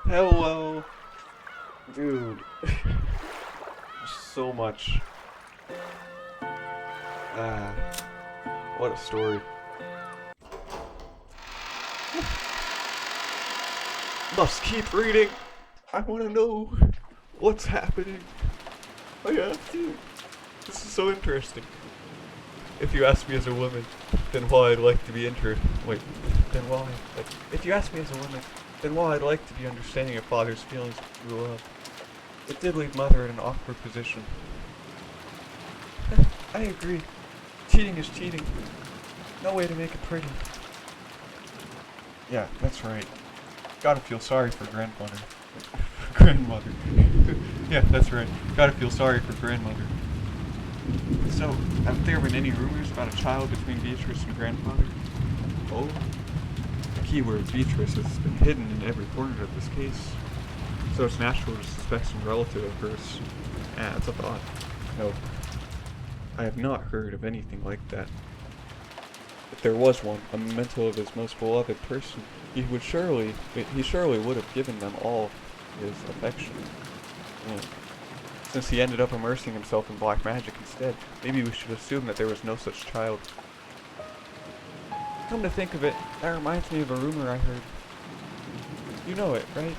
Hello. Dude. So much. Ah. What a story. Must keep reading. I want to know what's happening. I have to. This is so interesting. If you ask me as a woman, then while I'd like to be if you ask me as a woman, then while I'd like to be understanding of father's feelings when we grew up, it did leave mother in an awkward position. I agree. Cheating is cheating. No way to make it pretty. Yeah, that's right. Gotta feel sorry for grandmother. Grandmother. Yeah, that's right. Gotta feel sorry for grandmother. So, have there been any rumors about a child between Beatrice and grandfather? Oh? The keyword Beatrice has been hidden in every corner of this case. So it's natural to suspect some relative of hers. It's a thought. No. I have not heard of anything like that. If there was one, a memento of his most beloved person, he surely would have given them all his affection. Yeah. Since he ended up immersing himself in black magic instead, maybe we should assume that there was no such child. Come to think of it, that reminds me of a rumor I heard. You know it, right?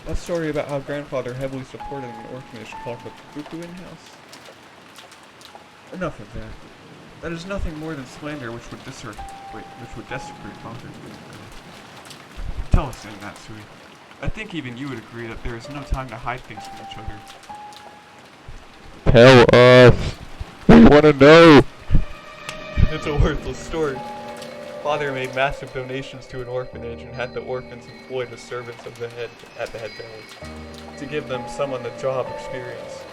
That story about how grandfather heavily supported an orphanage called the Fukuin House? Enough of that. That is nothing more than slander which would desecrate father. Tell us then, Natsui. I think even you would agree that there is no time to hide things from each other. Tell us. We want to know. It's a worthless story. Father made massive donations to an orphanage and had the orphans employed as servants of the head at the head families to give them some on-the-job experience.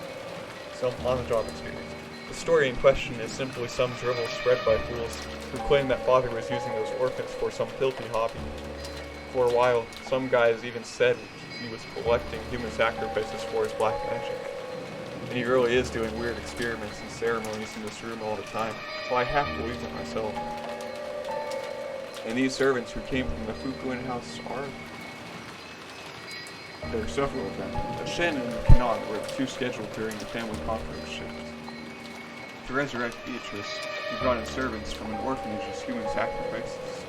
The story in question is simply some drivel spread by fools who claim that father was using those orphans for some filthy hobby. For a while, some guys even said he was collecting human sacrifices for his black magic. And he really is doing weird experiments and ceremonies in this room all the time, so I have to believe it myself. And these servants who came from the Fukuin house are... There are several of them. Shen and Kanan were the two scheduled during the family conference shift. To resurrect Beatrice, he brought in servants from an orphanage as human sacrifices.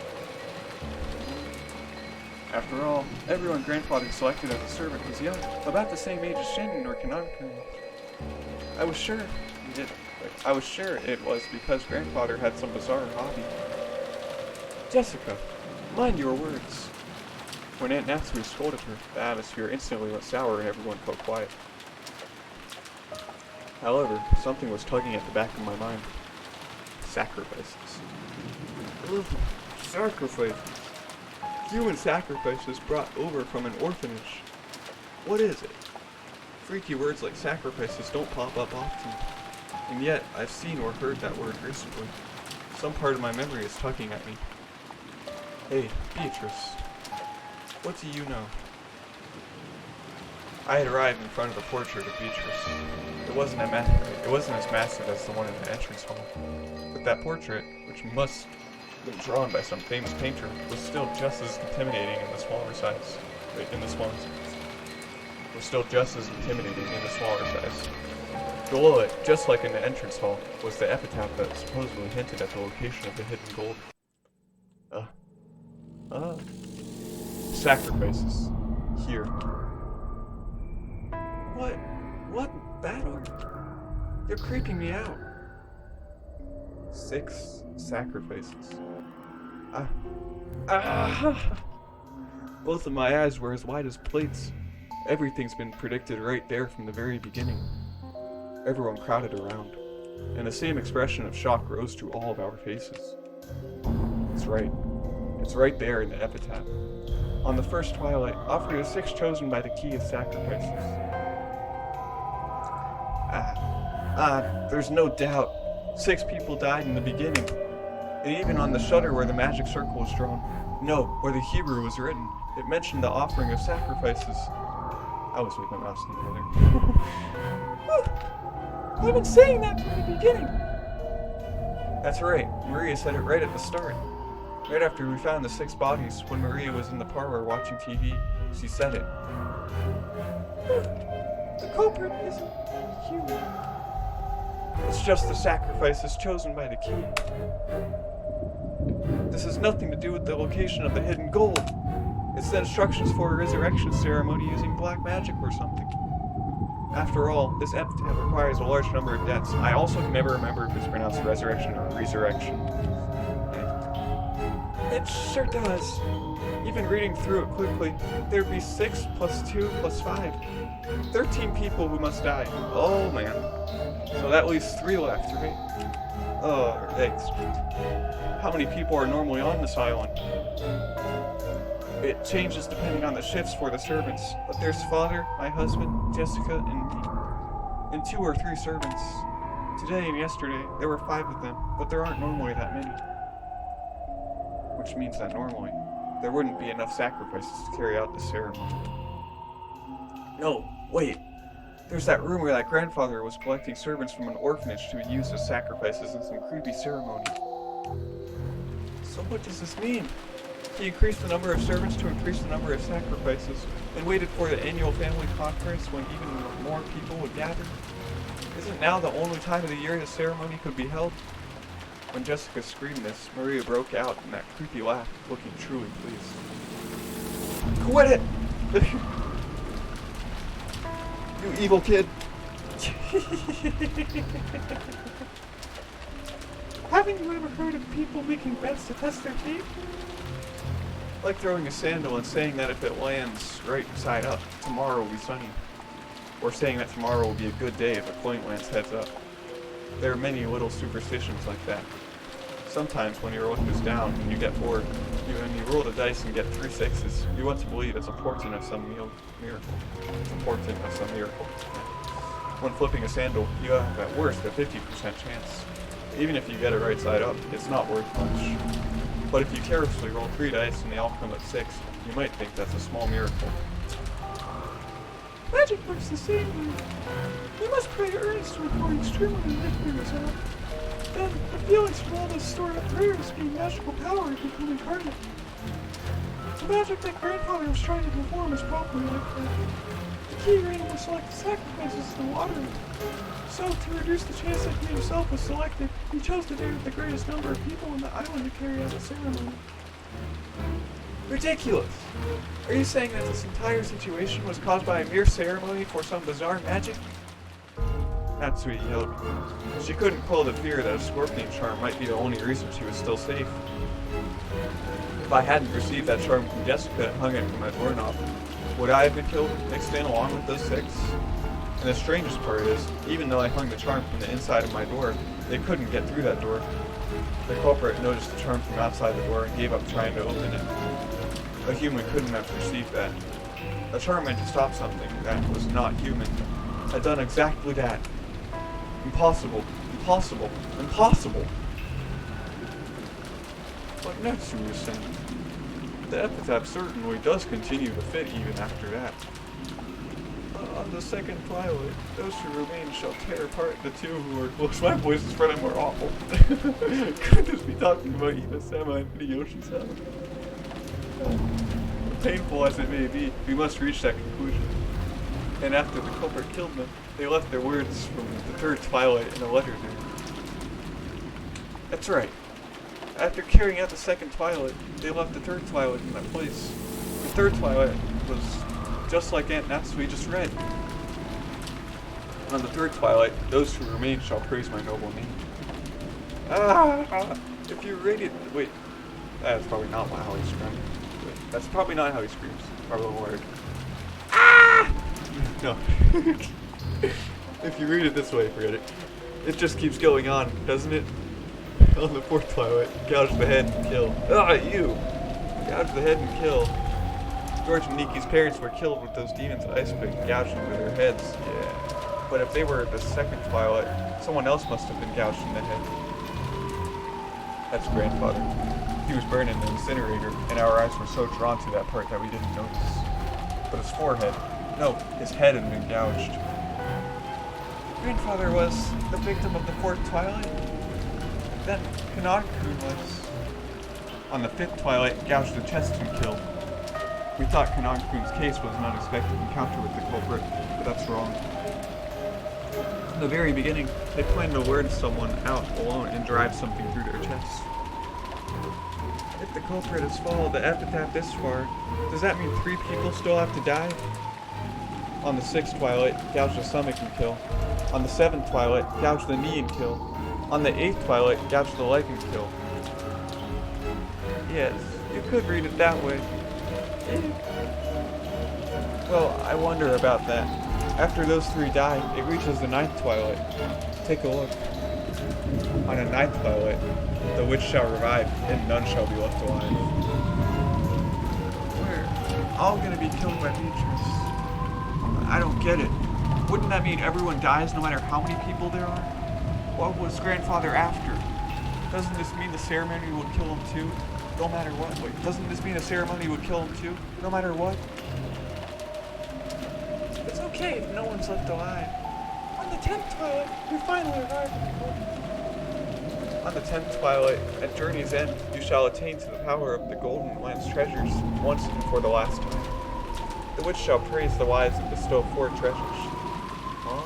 After all, everyone grandfather selected as a servant was young, about the same age as Shen or Kanan. I was sure it was because grandfather had some bizarre hobby. Jessica, mind your words. When Aunt Natsui scolded her, the atmosphere instantly went sour and everyone felt quiet. However, something was tugging at the back of my mind. Sacrifices. Ugh, sacrifices. Human sacrifices brought over from an orphanage. What is it? Freaky words like sacrifices don't pop up often. And yet, I've seen or heard that word recently. Some part of my memory is tugging at me. Hey, Beatrice. What do you know? I had arrived in front of the portrait of Beatrice. It wasn't as massive as the one in the entrance hall. But that portrait, which must have been drawn by some famous painter, was still just as intimidating in the smaller size. Below it, just like in the entrance hall, was the epitaph that supposedly hinted at the location of the hidden gold. Sacrifices. Here. What battle? You're creeping me out. 6 sacrifices. Both of my eyes were as wide as plates. Everything's been predicted right there from the very beginning. Everyone crowded around, and the same expression of shock rose to all of our faces. It's right. It's right there in the epitaph. On the first twilight, offered the 6 chosen by the key of sacrifices. There's no doubt. 6 people died in the beginning. And even on the shutter where the magic circle was drawn, no, where the Hebrew was written, it mentioned the offering of sacrifices. I was with my mouse together. I've been saying that from the beginning. That's right. Maria said it right at the start. Right after we found the 6 bodies, when Maria was in the parlor watching TV, She said it. The culprit isn't human. It's just the sacrifices chosen by the king. This has nothing to do with the location of the hidden gold. It's the instructions for a resurrection ceremony using black magic or something. After all, this epitaph requires a large number of deaths. I also can never remember if it's pronounced resurrection or resurrection. It sure does. Even reading through it quickly, there'd be 6 plus 2 plus 5. 13 people who must die. Oh man. So that leaves 3 left, right? Oh, thanks. How many people are normally on this island? It changes depending on the shifts for the servants, but there's father, my husband, Jessica, and me. And 2 or 3 servants. Today and yesterday, there were 5 of them, but there aren't normally that many. Which means that normally, there wouldn't be enough sacrifices to carry out the ceremony. No, wait. There's that rumor that grandfather was collecting servants from an orphanage to be used as sacrifices in some creepy ceremony. So what does this mean? He increased the number of servants to increase the number of sacrifices, and waited for the annual family conference when even more people would gather? Isn't now the only time of the year the ceremony could be held? When Jessica screamed this, Maria broke out in that creepy laugh, looking truly pleased. Quit it! You evil kid! Haven't you ever heard of people making bets to test their faith? Like throwing a sandal and saying that if it lands right side up, tomorrow will be sunny. Or saying that tomorrow will be a good day if a coin lands heads up. There are many little superstitions like that. Sometimes when your luck is down and you get bored, and you roll the dice and get 3 6s, you want to believe it's a portent of some miracle. It's a portent of some miracle. When flipping a sandal, you have at worst a 50% chance. Even if you get it right side up, it's not worth much. But if you carelessly roll 3 dice and they all come at 6, you might think that's a small miracle. Magic works the same way. We must pray earnestly for extremely likely result. Then, the feelings from all those stored up prayers gain magical power and become incarnate. The magic that grandfather was trying to perform is probably like that. The key ring was select the sacrifices in the water. So, to reduce the chance that he himself was selected, he chose the day with the greatest number of people on the island to carry out the ceremony. Ridiculous! Are you saying that this entire situation was caused by a mere ceremony for some bizarre magic? Natsui yelled. She couldn't quell the fear that a scorpion charm might be the only reason she was still safe. If I hadn't received that charm from Jessica and hung it from my doorknob, would I have been killed mixed in along with those 6? And the strangest part is, even though I hung the charm from the inside of my door, they couldn't get through that door. The culprit noticed the charm from outside the door and gave up trying to open it. A human couldn't have perceived that. A charm meant to stop something that was not human. Had done exactly that. Impossible. Impossible. Impossible. What next, you were saying? The epitaph certainly does continue to fit even after that. On the second twilight, those who remain shall tear apart the 2 who are close. My voice is spreading more awful. Could this be talking about Eva Sama and Hideyoshi Sama? Painful as it may be, we must reach that conclusion. And after the culprit killed them, they left their words from the 3rd twilight in a letter there. That's right. After carrying out the 2nd twilight, they left the 3rd twilight in that place. The 3rd twilight was just like Aunt Natsui just read. On the 3rd twilight, those who remain shall praise my noble name. If you read it... Wait, that's probably not how he screams. Wait, that's probably not how he screams. Probably the word. No. If you read it this way, forget it. It just keeps going on, doesn't it? On the 4th twilight, gouge the head and kill. You! Gouge the head and kill. George and Niki's parents were killed with those demons ice pick gouging into their heads. Yeah. But if they were at the 2nd twilight, someone else must have been gouged in the head. That's grandfather. He was burned in the incinerator, and our eyes were so drawn to that part that we didn't notice. But his forehead, no, his head had been gouged. Grandfather was the victim of the 4th twilight. Then Kanaka was. On the 5th twilight, gouged the chest and killed. We thought Kanong-kun's case was an unexpected encounter with the culprit, but that's wrong. From the very beginning, they planned to lure someone out alone and drive something through their chest. If the culprit has followed the epitaph this far, does that mean 3 people still have to die? On the 6th twilight, gouge the stomach and kill. On the 7th twilight, gouge the knee and kill. On the 8th twilight, gouge the leg and kill. Yes, you could read it that way. Well, I wonder about that. After those 3 die, it reaches the 9th twilight. Take a look. On the 9th twilight, the witch shall revive, and none shall be left alive. We're all gonna be killed by Beatrice. I don't get it. Wouldn't that mean everyone dies no matter how many people there are? What was grandfather after? Doesn't this mean the ceremony would kill him too? No matter what? Wait, doesn't this mean the ceremony would kill him too? No matter what? It's okay if no one's left alive. On the 10th twilight, we finally arrive at the golden. On the 10th twilight, at journey's end, you shall attain to the power of the golden land's treasures once and for the last time. The witch shall praise the wise and bestow 4 treasures. Oh.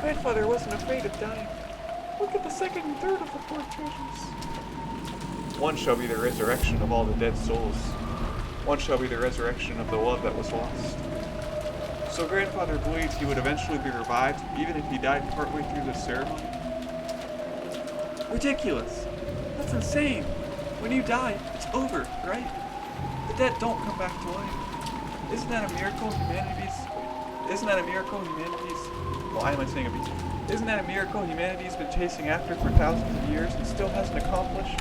Grandfather wasn't afraid of dying. Look at the 2nd and 3rd of the 4 treasures. One shall be the resurrection of all the dead souls. One shall be the resurrection of the love that was lost. So grandfather believed he would eventually be revived, even if he died partway through the ceremony? Ridiculous! That's insane! When you die, it's over, right? The dead don't come back to life. Isn't that a miracle why am I saying isn't that a miracle humanity's been chasing after for thousands of years and still hasn't accomplished?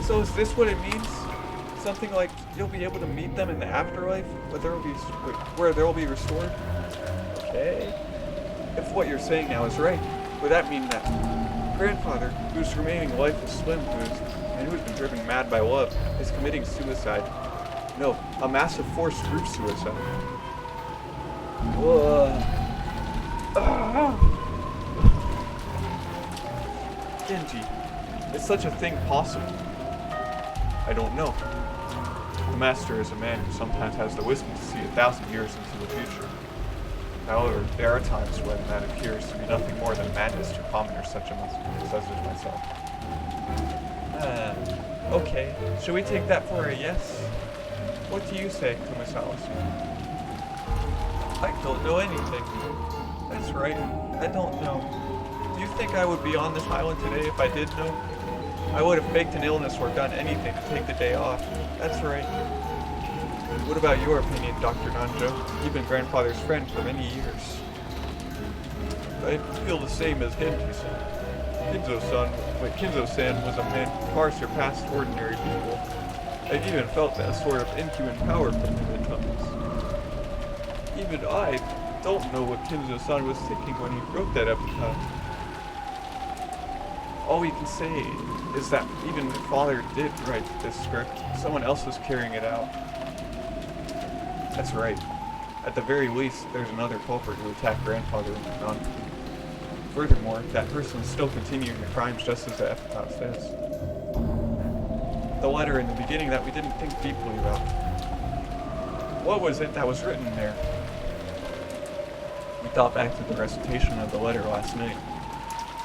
So is this what it means? Something like you'll be able to meet them in the afterlife, where they'll be restored? Okay. If what you're saying now is right, would that mean that grandfather, whose remaining life is slim, and who's been driven mad by love, is committing suicide? No, a massive forced group suicide. Genji, is such a thing possible? I don't know. The master is a man who sometimes has the wisdom to see 1,000 years into the future. However, there are times when that appears to be nothing more than madness to commoners such as myself. Okay. Should we take that for a yes? What do you say, Kumasawa-san? I don't know anything. That's right. I don't know. Do you think I would be on this island today if I did know? I would have faked an illness or done anything to take the day off. That's right. What about your opinion, Dr. Nanjo? You've been grandfather's friend for many years. I feel the same as Genji-san. Kinzo-san was a man who far surpassed ordinary people. I even felt that sort of inhuman power from him at times. Even I don't know what Kinzo-san was thinking when he wrote that epitaph. All we can say is that even if father did write this script, someone else was carrying it out. That's right. At the very least, there's another culprit who attacked grandfather in Kanong. Furthermore, that person is still continuing the crimes just as the epitaph says. The letter in the beginning that we didn't think deeply about. What was it that was written there? We thought back to the recitation of the letter last night.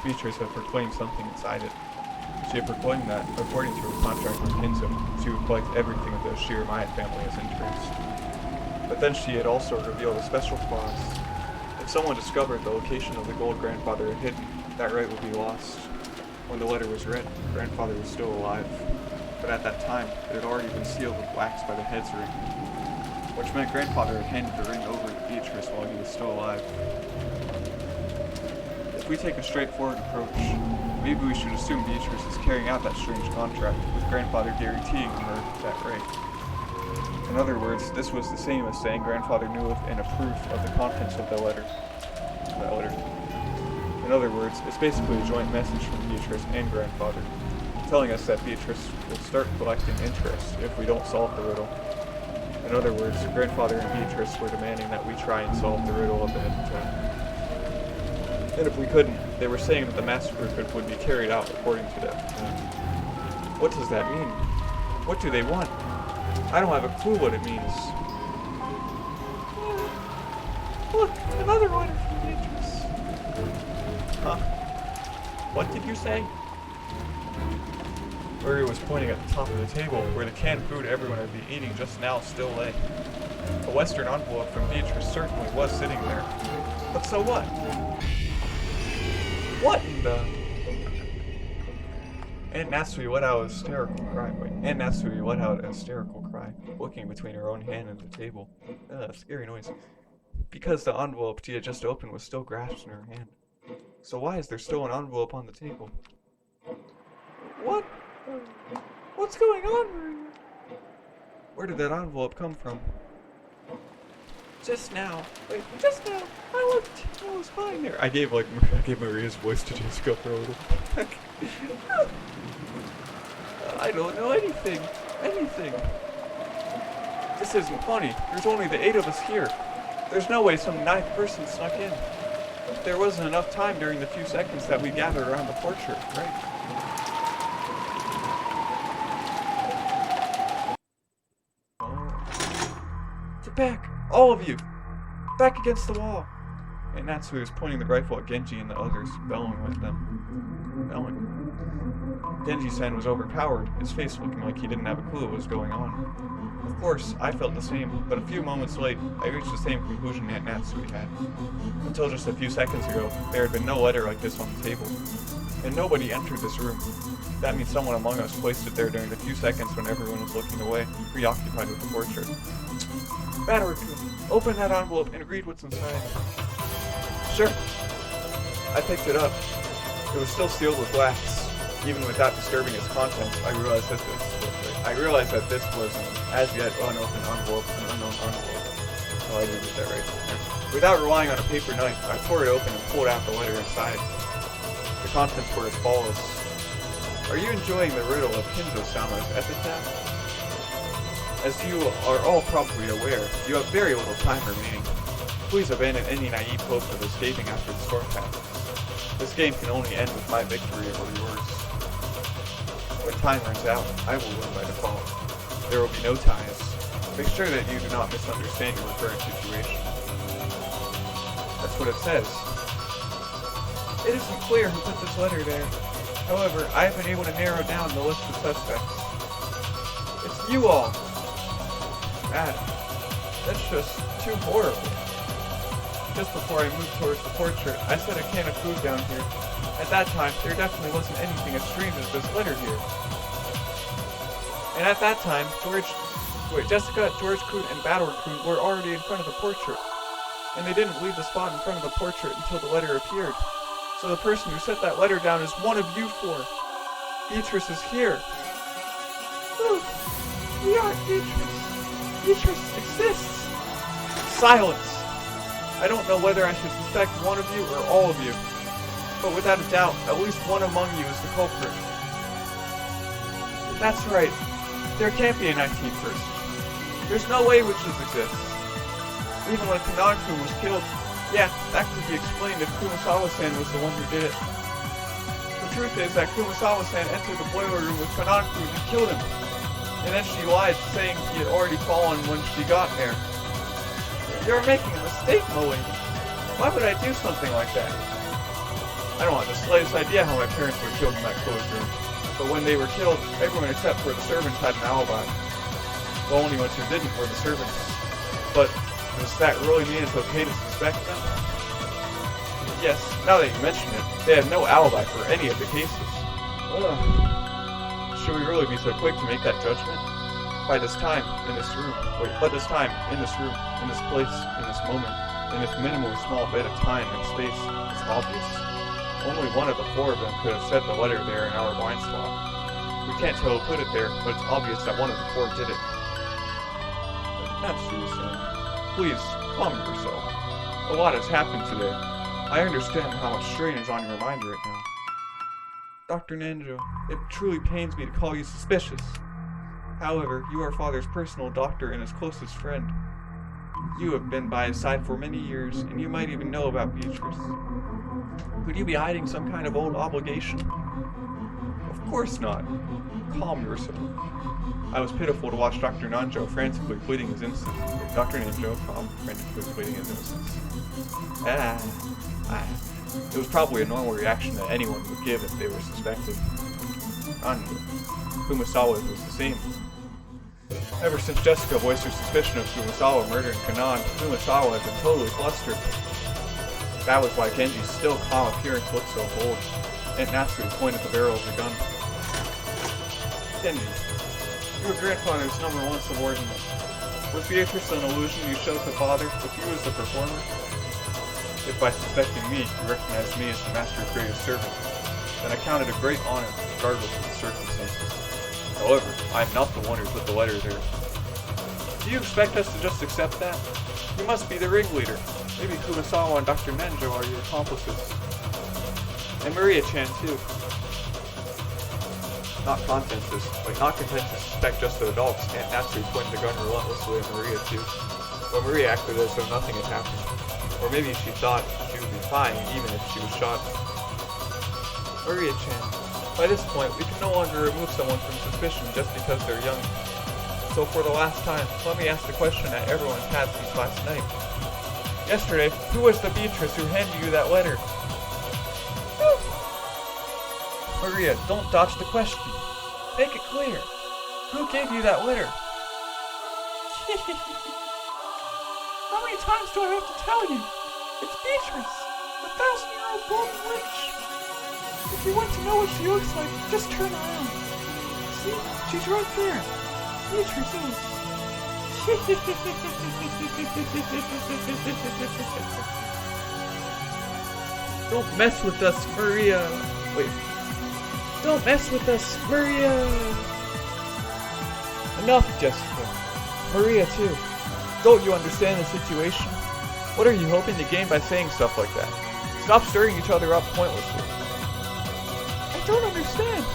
Beatrice had proclaimed something inside it. She had proclaimed that, according to her contract with Kinzo, she would collect everything of the Shiramayan family as interest. But then she had also revealed a special clause. If someone discovered the location of the gold grandfather had hidden, that right would be lost. When the letter was read, grandfather was still alive. But at that time, it had already been sealed with wax by the head's ring, which meant grandfather had handed the ring over to Beatrice while he was still alive. If we take a straightforward approach, maybe we should assume Beatrice is carrying out that strange contract, with grandfather guaranteeing her that right. In other words, this was the same as saying grandfather knew of and approved of the contents of the letter. In other words, it's basically a joint message from Beatrice and grandfather, telling us that Beatrice will start collecting interest if we don't solve the riddle. In other words, grandfather and Beatrice were demanding that we try and solve the riddle of the epitaph. And if we couldn't, they were saying that the massacre would be carried out according to that. What does that mean? What do they want? I don't have a clue what it means. Look, another letter from Beatrice. Huh? What did you say? Murray was pointing at the top of the table, where the canned food everyone had been eating just now still lay. A Western envelope from Beatrice certainly was sitting there. But so what? What in the... Aunt Natsui let out a hysterical cry. Aunt Natsui let out a hysterical cry, looking between her own hand and the table. Scary noise. Because the envelope she had just opened was still grasped in her hand. So why is there still an envelope on the table? What? What's going on, Maria? Where did that envelope come from? Just now. Wait, just now. I looked. I was fine there. I gave Maria's voice to Jessica for a little. I don't know anything. Anything. This isn't funny. There's only the 8 of us here. There's no way some 9th person snuck in. There wasn't enough time during the few seconds that we gathered around the portrait, right? To back! All of you! Back against the wall! And Natsui was pointing the rifle at Genji and the others, bellowing with them. Bellowing. Genji-san was overpowered, his face looking like he didn't have a clue what was going on. Of course, I felt the same, but a few moments late, I reached the same conclusion Aunt Natsui had. Until just a few seconds ago, there had been no letter like this on the table. And nobody entered this room. That means someone among us placed it there during the few seconds when everyone was looking away, preoccupied with the portrait. Battery-kun, open that envelope and read what's inside. Sure. I picked it up. It was still sealed with wax. Even without disturbing its contents, I realized that this was an as yet unopened envelope, an unknown envelope. Oh, I didn't get that right. Without relying on a paper knife, I tore it open and pulled out the letter inside. The contents were as follows. Are you enjoying the riddle of Kinzo-sama's epitaph? As you are all probably aware, you have very little time remaining. Please abandon any naive hope of escaping after the storm passes. This game can only end with my victory or yours. When time runs out, I will win by default. There will be no ties. Make sure that you do not misunderstand your current situation. That's what it says. It isn't clear who put this letter there. However, I have been able to narrow down the list of suspects. It's you all! That's just too horrible. Just before I moved towards the portrait, I set a can of food down here. At that time, there definitely wasn't anything as strange as this letter here. And at that time, Jessica, George-kun, and Battle-kun were already in front of the portrait. And they didn't leave the spot in front of the portrait until the letter appeared. So the person who set that letter down is one of you four. Beatrice is here. Ooh, we aren't Beatrice. Beatrice exists. Silence. I don't know whether I should suspect one of you or all of you. But without a doubt, at least one among you is the culprit. That's right. There can't be a 19th person. There's no way witches exist. Even when Kanako-kun was killed, yeah, that could be explained if Kumasawa-san was the one who did it. The truth is that Kumasawa-san entered the boiler room with Kanako-kun and killed him. And then she lied, saying he had already fallen when she got there. You're making a mistake, Molly. Why would I do something like that? I don't have the slightest idea how my parents were killed in that closed room. But when they were killed, everyone except for the servants had an alibi. The only ones who didn't were the servants. But does that really mean it's okay to suspect them? Yes, now that you mention it, they have no alibi for any of the cases. Ugh. Should we really be so quick to make that judgment? By this time, in this room, in this place, in this moment, in this minimally small bit of time and space, it's obvious. Only one of the four of them could have set the letter there in our blind spot. We can't tell who put it there, but it's obvious that one of the four did it. Natsuo-san, please, calm yourself. A lot has happened today. I understand how much strain is on your mind right now. Dr. Nanjo, it truly pains me to call you suspicious. However, you are Father's personal doctor and his closest friend. You have been by his side for many years, and you might even know about Beatrice. Could you be hiding some kind of old obligation? Of Of course not. Calm yourself. I was pitiful to watch Dr. Nanjo frantically pleading his innocence. Dr. Nanjo, frantically pleading his innocence. It was probably a normal reaction that anyone would give if they were suspected. Kumasawa's was the same. Ever since Jessica voiced her suspicion of Kumasawa murdering Kanan, Kumasawa had been totally flustered. That was why Genji's still calm appearance looked so bold. Aunt Natsu pointed the barrel of her gun. Genji, you were grandfather's #1 subordinate. Was Beatrice an illusion you showed to father with you as the performer? If by suspecting me, you recognized me as the master's greatest servant, then I count it a great honor, regardless of the circumstances. However, I am not the one who put the letter there. Do you expect us to just accept that? You must be the ringleader. Maybe Kumasawa and Dr. Nanjo are your accomplices. And Maria-chan, too. Not content to suspect just the adults, Aunt Natsu pointed the gun relentlessly at Maria, too. But Maria acted as though nothing had happened. Or maybe she thought she would be fine even if she was shot. Maria-chan, by this point, we can no longer remove someone from suspicion just because they're young. So for the last time, let me ask the question that everyone's had since last night. Yesterday, who was the Beatrice who handed you that letter? Maria, don't dodge the question. Make it clear. Who gave you that letter? How many times do I have to tell you? It's Beatrice, the 1,000-year-old golden witch. If you want to know what she looks like, just turn around. See? She's right there. Beatrice is. Don't mess with us, Maria. Wait. Don't mess with us, Maria. Enough, Jessica. Maria, too. Don't you understand the situation? What are you hoping to gain by saying stuff like that? Stop stirring each other up pointlessly. I don't understand.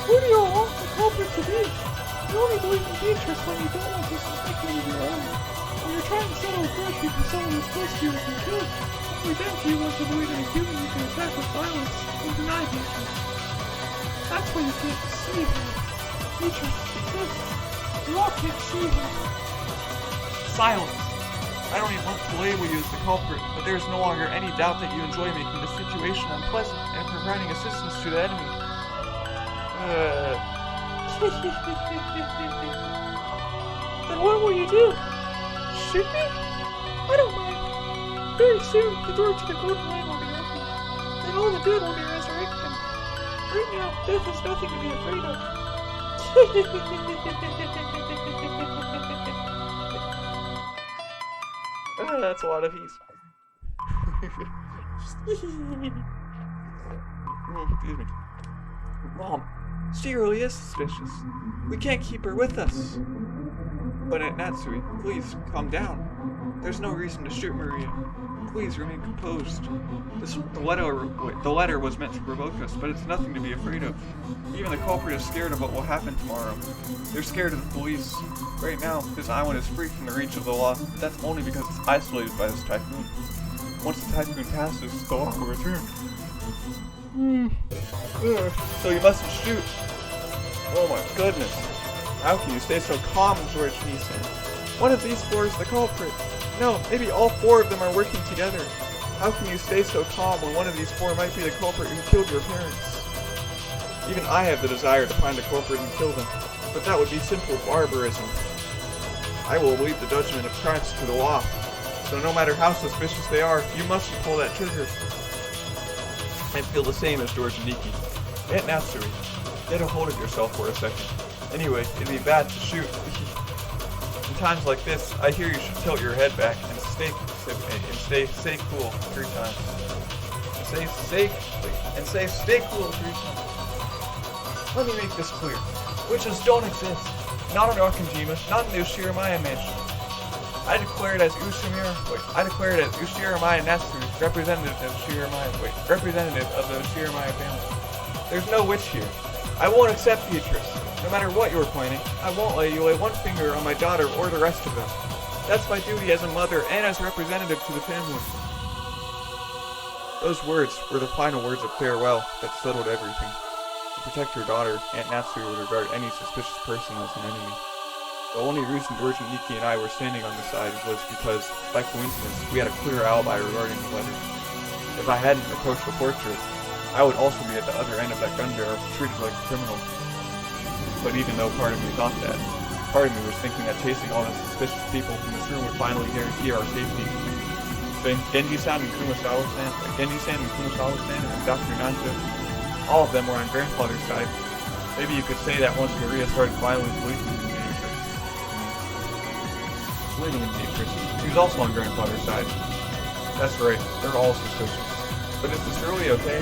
Who do you all want the culprit to be? You only believe in Beatrice when you don't want to suspect one of your own. When you're trying to settle a grudge because someone was close to you has been killed, only then do you want to believe in a human you can attack with violence and deny Beatrice. That's why you can't see her. Beatrice exists. You all can't see her. Silence. I don't even want to label you as the culprit, but there is no longer any doubt that you enjoy making the situation unpleasant and providing assistance to the enemy. Then what will you do? Shoot me? I don't mind. Very soon, the door to the Golden Land will be open, and all the dead will be resurrected. Right now, death is nothing to be afraid of. That's a lot of he's. Excuse me. Mom, she really is suspicious. We can't keep her with us. But Aunt Natsui, please, calm down. There's no reason to shoot Maria. Please remain composed. The letter was meant to provoke us, but it's nothing to be afraid of. Even the culprit is scared of what will happen tomorrow. They're scared of the police. Right now, this island is free from the reach of the law, but that's only because it's isolated by this typhoon. Once the typhoon passes, the law will return. So you mustn't shoot. Oh my goodness. How can you stay so calm, George Neeson? One of these four is the culprit. No, maybe all four of them are working together. How can you stay so calm when one of these four might be the culprit who killed your parents? Even I have the desire to find the culprit and kill them, but that would be simple barbarism. I will leave the judgment of crimes to the law. So no matter how suspicious they are, you mustn't pull that trigger. I feel the same as George and Nikki. Aunt Natsuri, get a hold of yourself for a second. Anyway, it'd be bad to shoot. In times like this, I hear you should tilt your head back and stay cool 3 times. Stay cool 3 times. Let me make this clear. Witches don't exist. Not in Okanjima, not in the Ushiramaya mansion. I declare it as Ushiramaya Natsuri, representative of the Ushiramaya family. There's no witch here. I won't accept Beatrice. No matter what you're planning, I won't let you lay one finger on my daughter or the rest of them. That's my duty as a mother and as representative to the family. Those words were the final words of farewell that settled everything. The protect her daughter, Aunt Natsui would regard any suspicious person as an enemy. The only reason Virgin Nikki and I were standing on the side was because, by coincidence, we had a clear alibi regarding the letter. If I hadn't approached the portrait, I would also be at the other end of that gun barrel, treated like a criminal. But even though part of me thought that, part of me was thinking that chasing all the suspicious people from this room would finally guarantee our safety. Genji-san and Kumasawa-san, and Dr. Nanjo, all of them were on grandfather's side. Maybe you could say that once Maria started filing police indicators, she was also on grandfather's side. That's right, they're all suspicious. But is this really okay?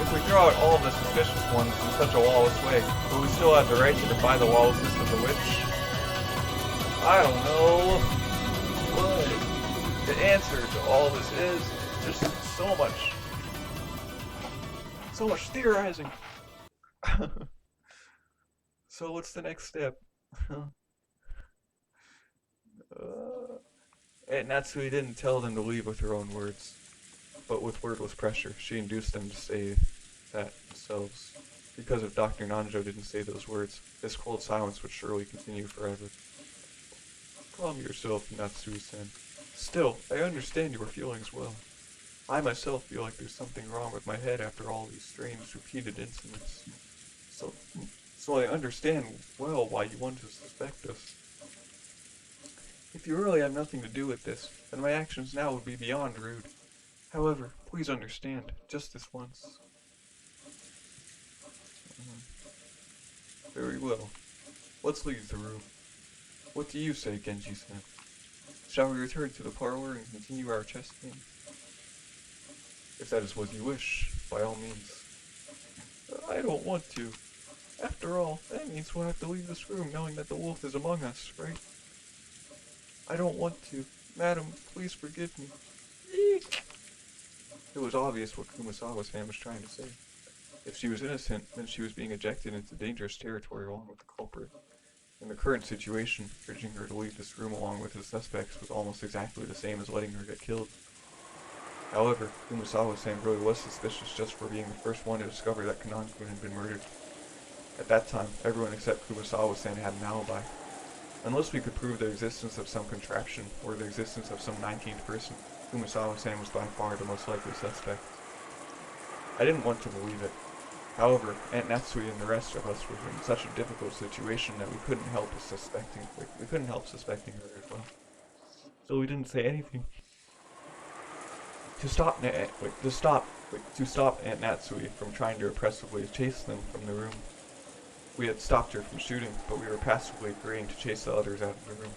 If we throw out all of the suspicious ones in such a lawless way, will we still have the right to defy the lawlessness of the witch? I don't know. But the answer to all this is just so much theorizing. So what's the next step? Aunt Natsui didn't tell them to leave with her own words, but with wordless pressure, she induced them to say that themselves. Because if Dr. Nanjo didn't say those words, this cold silence would surely continue forever. Calm yourself, Natsui-san. Still, I understand your feelings well. I myself feel like there's something wrong with my head after all these strange, repeated incidents. So I understand well why you want to suspect us. If you really have nothing to do with this, then my actions now would be beyond rude. However, please understand, just this once. Very well. Let's leave the room. What do you say, Genji-san? Shall we return to the parlor and continue our chess game? If that is what you wish, by all means. I don't want to. After all, that means we'll have to leave this room knowing that the wolf is among us, right? I don't want to. Madam, please forgive me. Eek! It was obvious what Kumasawa-san was trying to say. If she was innocent, then she was being ejected into dangerous territory along with the culprit. In the current situation, urging her to leave this room along with the suspects was almost exactly the same as letting her get killed. However, Kumasawa-san really was suspicious just for being the first one to discover that Kanan-kun had been murdered. At that time, everyone except Kumasawa-san had an alibi. Unless we could prove the existence of some contraption, or the existence of some 19th person, Kumasawa-san was by far the most likely suspect. I didn't want to believe it. However, Aunt Natsui and the rest of us were in such a difficult situation that we couldn't help suspecting her as well. So we didn't say anything. To stop Aunt Natsui from trying to oppressively chase them from the room. We had stopped her from shooting, but we were passively agreeing to chase the others out of the room.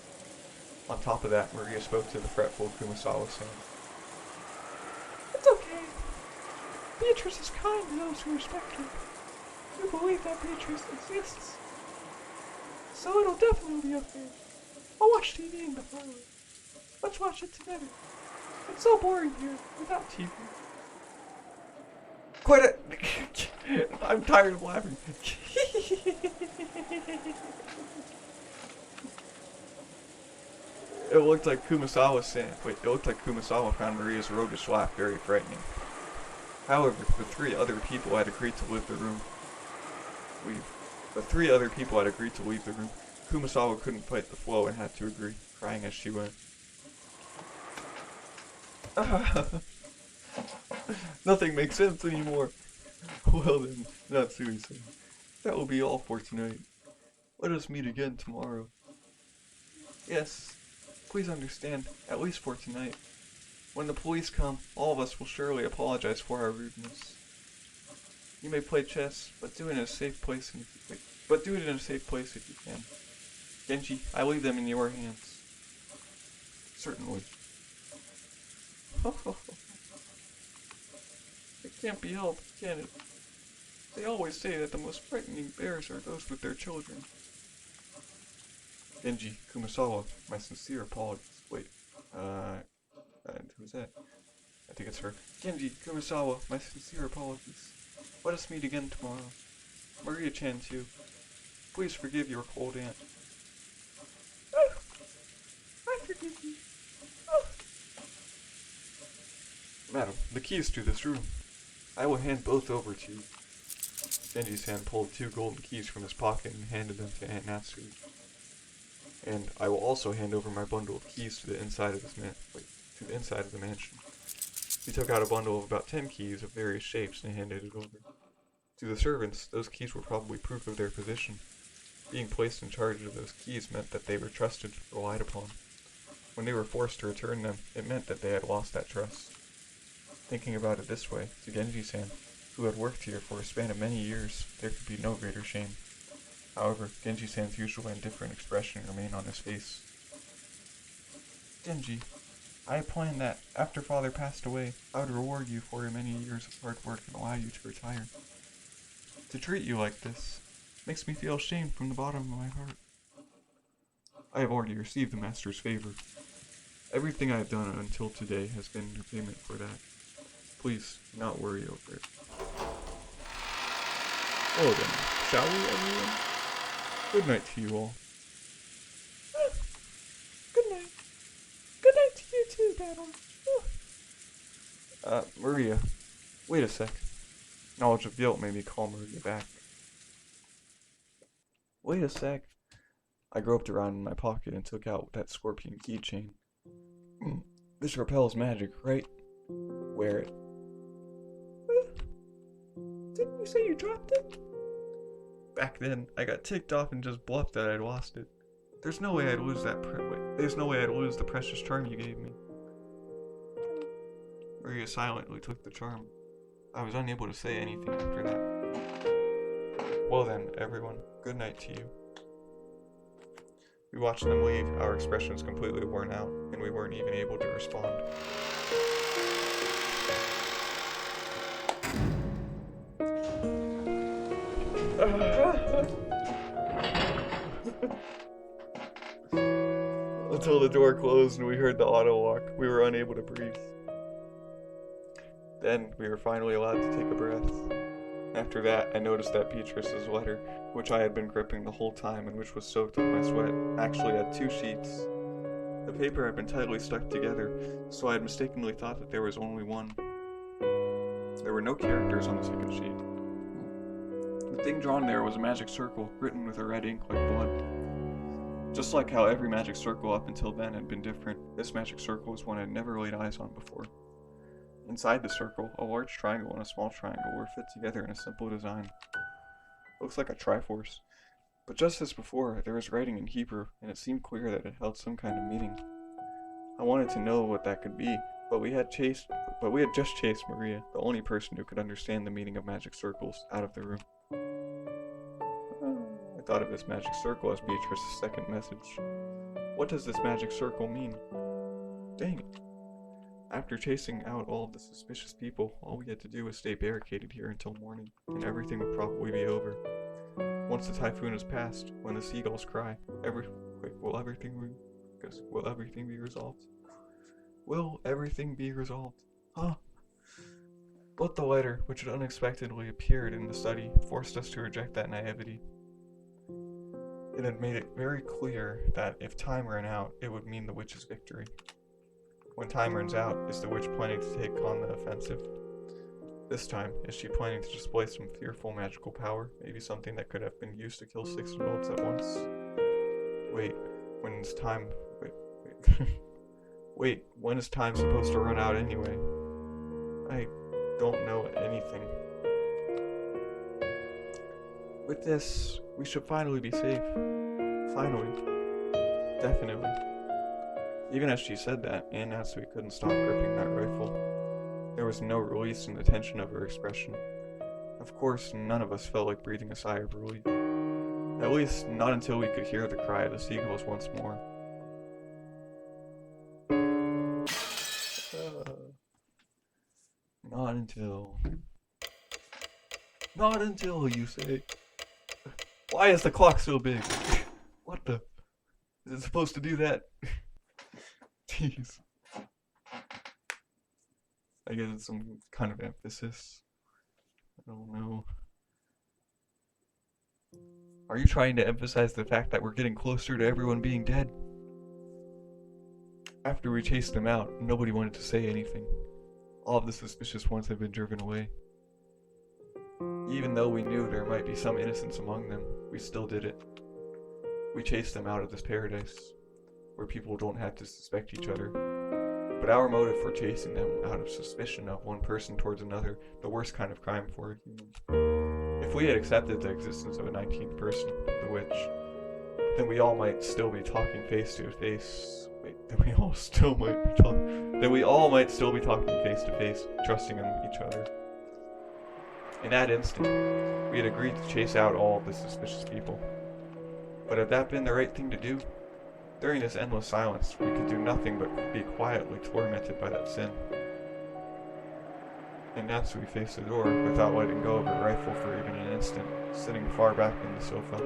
On top of that, Maria spoke to the fretful Kumasawa-san. It's okay. Beatrice is kind to those who respect her. You believe that Beatrice exists. So it'll definitely be okay. I'll watch TV in the parlor. Let's watch it together. It's so boring here, without TV. Quit it! I'm tired of laughing. It looked like Kumasawa found Maria's roguish laugh very frightening. However, the three other people had agreed to leave the room. Kumasawa couldn't fight the flow and had to agree, crying as she went. Nothing makes sense anymore. Well then, Natsui-san, that will be all for tonight. Let us meet again tomorrow. Yes, please understand, at least for tonight. When the police come, all of us will surely apologize for our rudeness. You may play chess, but do it in a safe place if you can. Genji, I leave them in your hands. Certainly. It can't be helped, can it? They always say that the most frightening bears are those with their children. Genji, Kumasawa, my sincere apologies. Wait, who's that? I think it's her. Genji, Kumasawa, my sincere apologies. Let us meet again tomorrow. Maria-chan too. Please forgive your cold aunt. I forgive you. Madam, the keys to this room. I will hand both over to you. Genji-san pulled 2 golden keys from his pocket and handed them to Aunt Natsu. And I will also hand over my bundle of keys to the inside of the mansion. He took out a bundle of about 10 keys of various shapes and handed it over. To the servants, those keys were probably proof of their position. Being placed in charge of those keys meant that they were trusted, relied upon. When they were forced to return them, it meant that they had lost that trust. Thinking about it this way, to Genji-san, who had worked here for a span of many years, there could be no greater shame. However, Genji-san's usual indifferent expression remained on his face. Genji, I planned that, after Father passed away, I would reward you for your many years of hard work and allow you to retire. To treat you like this makes me feel ashamed from the bottom of my heart. I have already received the Master's favor. Everything I have done until today has been in payment for that. Please, do not worry over it. Well then, shall we, everyone? Good night to you all. Good night. Good night to you too, Battle. Maria, wait a sec. Knowledge of guilt made me call Maria back. Wait a sec. I groped around in my pocket and took out that scorpion keychain. This repels magic, right? Wear it. Didn't you say you dropped it? Back then, I got ticked off and just bluffed that I'd lost it. There's no way I'd lose there's no way I'd lose the precious charm you gave me. Maria silently took the charm. I was unable to say anything after that. Well then, everyone, good night to you. We watched them leave, our expressions completely worn out, and we weren't even able to respond. Until the door closed and we heard the auto lock, we were unable to breathe. Then we were finally allowed to take a breath. After that, I noticed that Beatrice's letter, which I had been gripping the whole time and which was soaked with my sweat, actually had 2 sheets. The paper had been tightly stuck together, so I had mistakenly thought that there was only one. There were no characters on the second sheet. The thing drawn there was a magic circle, written with a red ink like blood. Just like how every magic circle up until then had been different, this magic circle was one I'd never laid eyes on before. Inside the circle, a large triangle and a small triangle were fit together in a simple design. Looks like a triforce. But just as before, there was writing in Hebrew, and it seemed clear that it held some kind of meaning. I wanted to know what that could be, but we had just chased Maria, the only person who could understand the meaning of magic circles, out of the room. I thought of this magic circle as Beatrice's second message. What does this magic circle mean? Dang it. After chasing out all of the suspicious people, all we had to do was stay barricaded here until morning, and everything would probably be over. Once the typhoon is past, when the seagulls cry, will everything be resolved? Will everything be resolved? Huh? But the letter, which had unexpectedly appeared in the study, forced us to reject that naivety. It had made it very clear that if time ran out, it would mean the witch's victory. When time runs out, is the witch planning to take on the offensive? This time, is she planning to display some fearful magical power? Maybe something that could have been used to kill 6 adults at once? Wait, when is time... Wait, when is time supposed to run out anyway? I don't know anything. With this, we should finally be safe. Finally. Definitely. Even as she said that, Aunt Natsu couldn't stop gripping that rifle. There was no release in the tension of her expression. Of course, none of us felt like breathing a sigh of relief. At least, not until we could hear the cry of the seagulls once more. Not until, you say. Why is the clock so big? What the? Is it supposed to do that? Jeez. I guess it's some kind of emphasis. I don't know. Are you trying to emphasize the fact that we're getting closer to everyone being dead? After we chased them out, nobody wanted to say anything. All of the suspicious ones had been driven away. Even though we knew there might be some innocence among them, we still did it. We chased them out of this paradise, where people don't have to suspect each other. But our motive for chasing them out of suspicion of one person towards another, the worst kind of crime for a human. If we had accepted the existence of a 19th person, the witch, then we all might still be talking face to face. Then we all might still be talking face to face, trusting in each other. In that instant, we had agreed to chase out all of the suspicious people. But had that been the right thing to do? During this endless silence, we could do nothing but be quietly tormented by that sin. And Natsui faced the door without letting go of her rifle for even an instant, sitting far back in the sofa.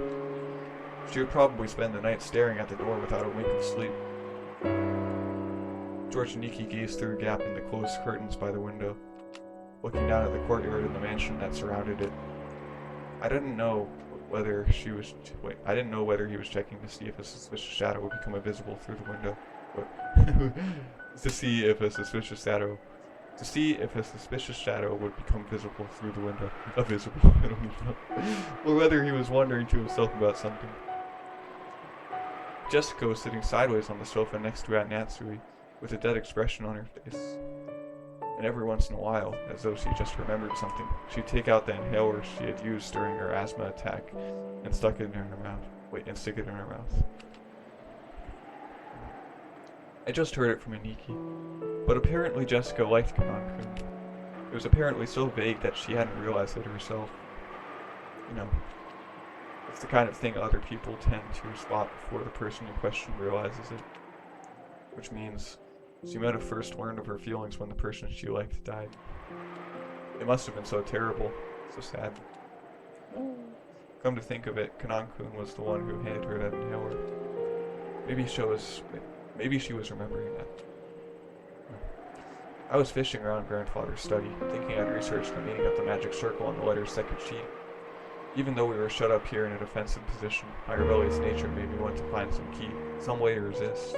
She would probably spend the night staring at the door without a wink of sleep. George and Nikki gazed through a gap in the closed curtains by the window, looking down at the courtyard and the mansion that surrounded it. I didn't know whether he was checking to see if a suspicious shadow would become visible through the window. To see if a suspicious shadow would become visible through the window. Invisible, I don't even know. Or whether he was wondering to himself about something. Jessica was sitting sideways on the sofa next to Aunt Natsui, with a dead expression on her face. And every once in a while, as though she just remembered something, she'd take out the inhaler she had used during her asthma attack and stick it in her mouth. I just heard it from Aniki, but apparently Jessica liked Kanan-kun. It was apparently so vague that she hadn't realized it herself. You know, it's the kind of thing other people tend to spot before the person in question realizes it. Which means she might have first learned of her feelings when the person she liked died. It must have been so terrible, so sad. Come to think of it, Kanan-kun was the one who handed her that inhaler. Maybe she was remembering that. I was fishing around Grandfather's study, thinking I'd researched the meaning of the magic circle on the letter's second sheet. Even though we were shut up here in a defensive position, my rebellious nature made me want to find some key, some way to resist.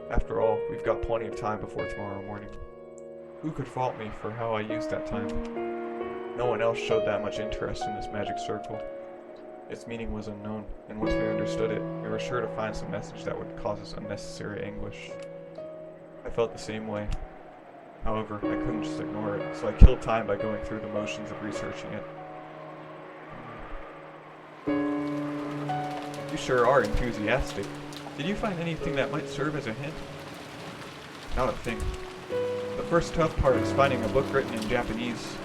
After all, we've got plenty of time before tomorrow morning. Who could fault me for how I used that time? No one else showed that much interest in this magic circle. Its meaning was unknown, and once we understood it, we were sure to find some message that would cause us unnecessary anguish. I felt the same way. However, I couldn't just ignore it, so I killed time by going through the motions of researching it. You sure are enthusiastic. Did you find anything that might serve as a hint? Not a thing. The first tough part is finding a book written in Japanese.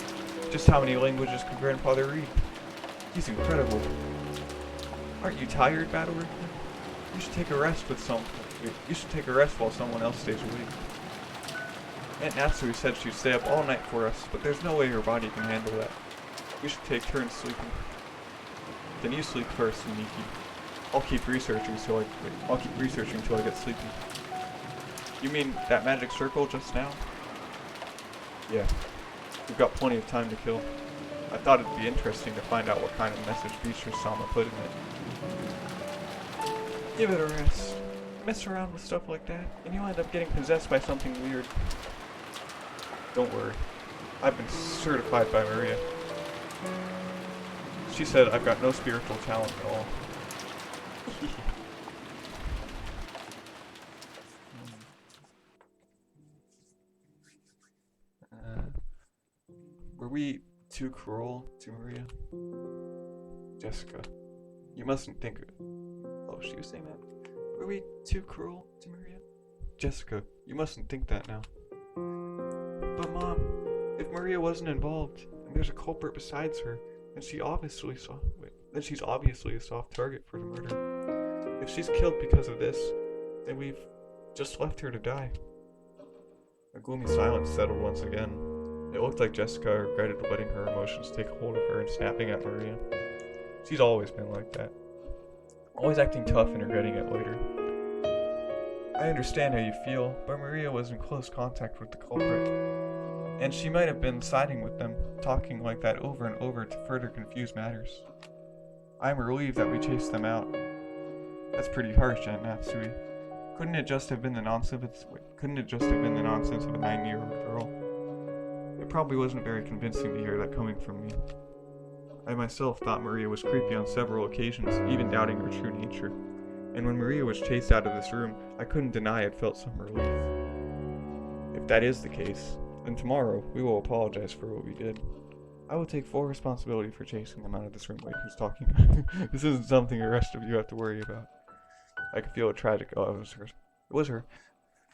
Just how many languages can Grandfather read? He's incredible. Aren't you tired, Battler? You should take a rest while someone else stays awake. Aunt Natsui said she'd stay up all night for us, but there's no way her body can handle that. We should take turns sleeping. Then you sleep first, Miki. I'll keep researching till I get sleepy. You mean that magic circle just now? Yeah. We've got plenty of time to kill. I thought it'd be interesting to find out what kind of message Beatrice-sama put in it. Give it a rest. Mess around with stuff like that, and you'll end up getting possessed by something weird. Don't worry. I've been certified by Maria. She said I've got no spiritual talent at all. Were we too cruel to Maria? Jessica, you mustn't think... Oh, she was saying that. Were we too cruel to Maria? Jessica, you mustn't think that now. But Mom, if Maria wasn't involved, and there's a culprit besides her, then she's obviously a soft target for the murder. If she's killed because of this, then we've just left her to die. A gloomy silence settled once again. It looked like Jessica regretted letting her emotions take hold of her and snapping at Maria. She's always been like that. Always acting tough and regretting it later. I understand how you feel, but Maria was in close contact with the culprit. And she might have been siding with them, talking like that over and over to further confuse matters. I am relieved that we chased them out. That's pretty harsh, Aunt Natsui. Couldn't it just have been the nonsense of a 9-year-old girl? It probably wasn't very convincing to hear that coming from me. I myself thought Maria was creepy on several occasions, even doubting her true nature. And when Maria was chased out of this room, I couldn't deny I'd felt some relief. If that is the case, then tomorrow we will apologize for what we did. I will take full responsibility for chasing them out of this room. Wait, who's talking? This isn't something the rest of you have to worry about. I could feel a tragic... Oh, it was her. It was her.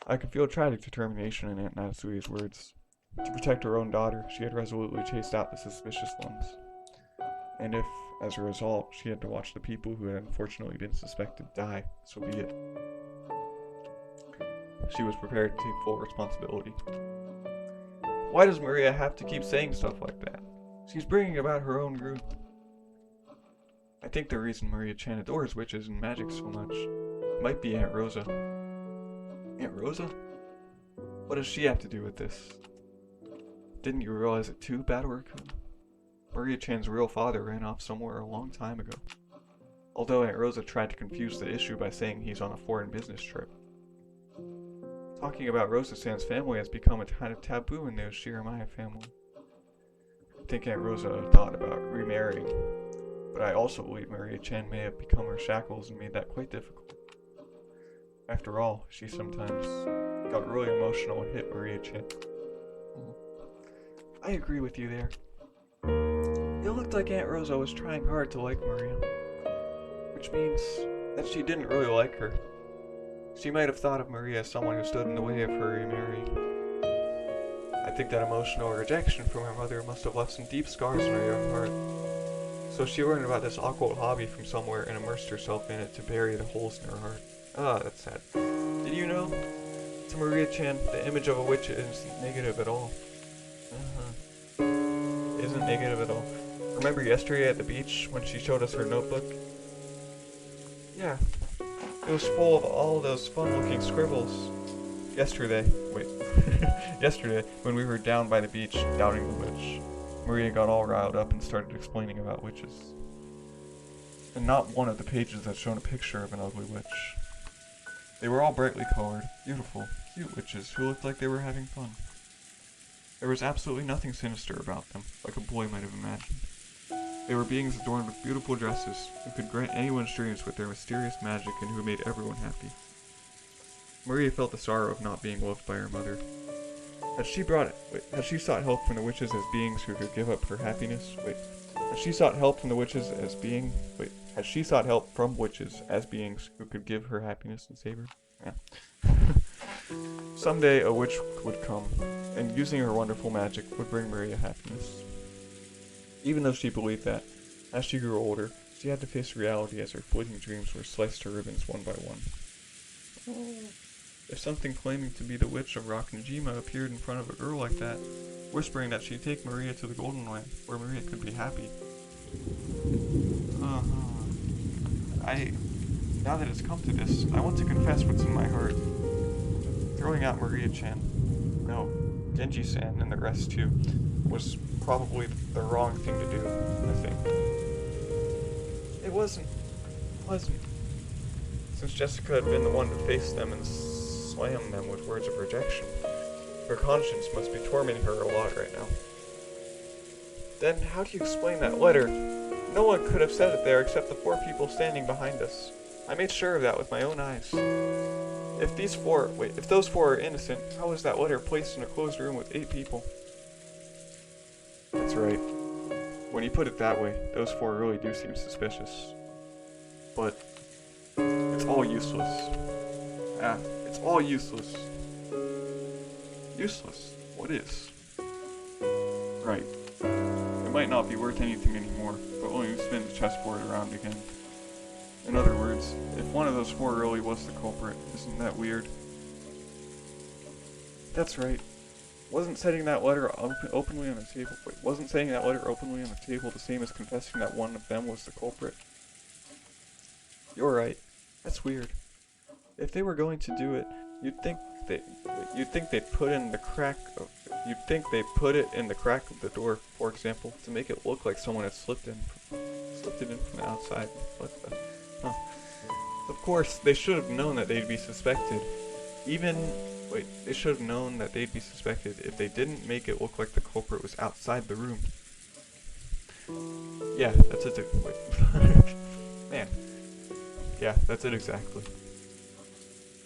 I could feel tragic determination in Aunt Natsui's words. To protect her own daughter, she had resolutely chased out the suspicious ones. And if, as a result, she had to watch the people who had unfortunately been suspected die, so be it. She was prepared to take full responsibility. Why does Maria have to keep saying stuff like that? She's bringing about her own ruin. I think the reason Maria-chan adores witches and magic so much might be Aunt Rosa. Aunt Rosa? What does she have to do with this? Didn't you realize it too, Battle-Raccoon? Maria-chan's real father ran off somewhere a long time ago. Although Aunt Rosa tried to confuse the issue by saying he's on a foreign business trip. Talking about Rosa-san's family has become a kind of taboo in the Shiramaya family. I think Aunt Rosa thought about remarrying, but I also believe Maria-chan may have become her shackles and made that quite difficult. After all, she sometimes got really emotional and hit Maria-chan. I agree with you there. It looked like Aunt Rosa was trying hard to like Maria, which means that she didn't really like her. She might have thought of Maria as someone who stood in the way of her remarrying. I think that emotional rejection from her mother must have left some deep scars in her young heart. So she learned about this occult hobby from somewhere and immersed herself in it to bury the holes in her heart. Ah, that's sad. Did you know? To Maria-chan, the image of a witch isn't negative at all. Isn't negative at all. Remember yesterday at the beach when she showed us her notebook? Yeah. It was full of all those fun-looking scribbles. Yesterday, when we were down by the beach doubting the witch, Maria got all riled up and started explaining about witches. And not one of the pages had shown a picture of an ugly witch. They were all brightly colored, beautiful, cute witches who looked like they were having fun. There was absolutely nothing sinister about them, like a boy might have imagined. They were beings adorned with beautiful dresses, who could grant anyone's dreams with their mysterious magic and who made everyone happy. Maria felt the sorrow of not being loved by her mother. Had she sought help from the witches as beings who could give up her happiness? Had she sought help from the witches as had she sought help from witches as beings who could give her happiness and save her? Yeah. Someday a witch would come, and using her wonderful magic would bring Maria happiness. Even though she believed that, as she grew older, she had to face reality as her fleeting dreams were sliced to ribbons one by one. If something claiming to be the witch of Rakunjima appeared in front of a girl like that, whispering that she'd take Maria to the Golden Land, where Maria could be happy. Now that it's come to this, I want to confess what's in my heart. Throwing out Maria-chan, no, Genji-san and the rest too, was probably the wrong thing to do, I think. It wasn't pleasant, since Jessica had been the one to face them and slam them with words of rejection. Her conscience must be tormenting her a lot right now. Then how do you explain that letter? No one could have said it there except the 4 people standing behind us. I made sure of that with my own eyes. If those 4 are innocent, how was that letter placed in a closed room with 8 people? That's right. When you put it that way, those 4 really do seem suspicious. But it's all useless. It's all useless. Useless? What is? Right. It might not be worth anything anymore, but when you spin the chessboard around again. In other words, if one of those 4 really was the culprit, isn't that weird? That's right. Wasn't setting that letter openly on the table? Wasn't saying that letter openly on the table the same as confessing that one of them was the culprit? You're right. That's weird. If they were going to do it, you'd think they'd put it in the crack of the door, for example, to make it look like someone had slipped it in from the outside. Of course, they should have known that they'd be suspected. They should have known that they'd be suspected if they didn't make it look like the culprit was outside the room. Yeah, that's it. Wait. Man. Yeah, that's it exactly.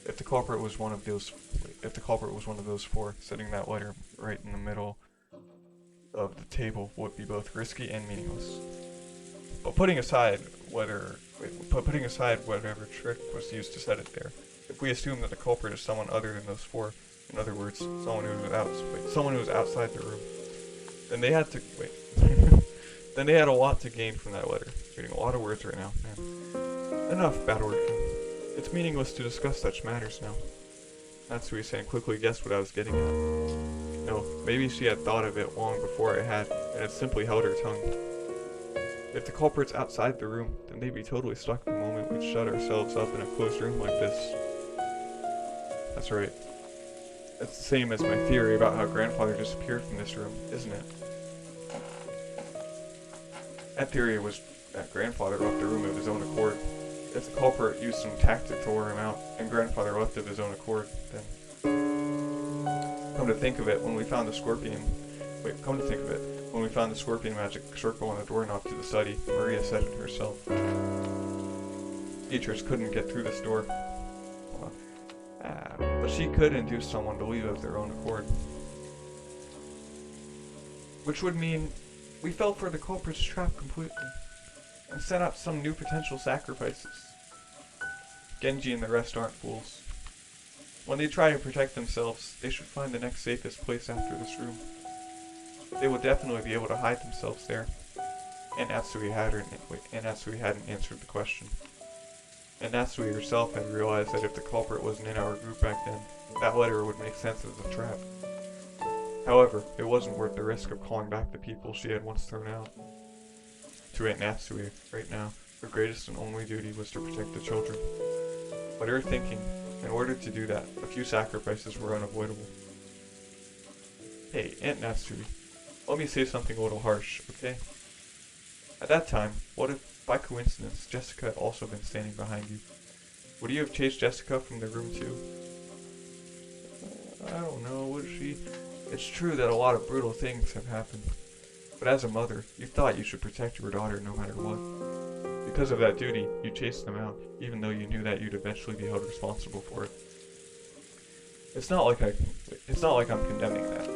If the culprit was one of those, if the culprit was one of those four, setting that letter right in the middle of the table would be both risky and meaningless. But putting aside whatever trick was used to set it there, if we assume that the culprit is someone other than those four, in other words, someone who was outside the room, then they had to then they had a lot to gain from that letter. Reading a lot of words right now, man. Enough, Batwordkin. It's meaningless to discuss such matters now. Natsui-san quickly guessed what I was getting at. No, maybe she had thought of it long before I had, and had simply held her tongue. If the culprit's outside the room, then they'd be totally stuck the moment we'd shut ourselves up in a closed room like this. That's right. That's the same as my theory about how grandfather disappeared from this room, isn't it? That theory was that grandfather left the room of his own accord. If the culprit used some tactic to lure him out, and grandfather left of his own accord, then... Come to think of it, when we found the scorpion magic circle on the doorknob to the study, Maria said it herself. Beatrice couldn't get through this door. But she could induce someone to leave of their own accord. Which would mean we fell for the culprit's trap completely, and set up some new potential sacrifices. Genji and the rest aren't fools. When they try to protect themselves, they should find the next safest place after this room. They will definitely be able to hide themselves there. And Natsui hadn't answered the question. And Natsui herself had realized that if the culprit wasn't in our group back then, that letter would make sense as a trap. However, it wasn't worth the risk of calling back the people she had once thrown out. To Aunt Natsui, right now, her greatest and only duty was to protect the children. But her thinking, in order to do that, a few sacrifices were unavoidable. Hey, Aunt Natsui, let me say something a little harsh, okay? At that time, what if, by coincidence, Jessica had also been standing behind you? Would you have chased Jessica from the room too? I don't know, would she? It's true that a lot of brutal things have happened. But as a mother, you thought you should protect your daughter no matter what. Because of that duty, you chased them out, even though you knew that you'd eventually be held responsible for it. It's not like I'm condemning that.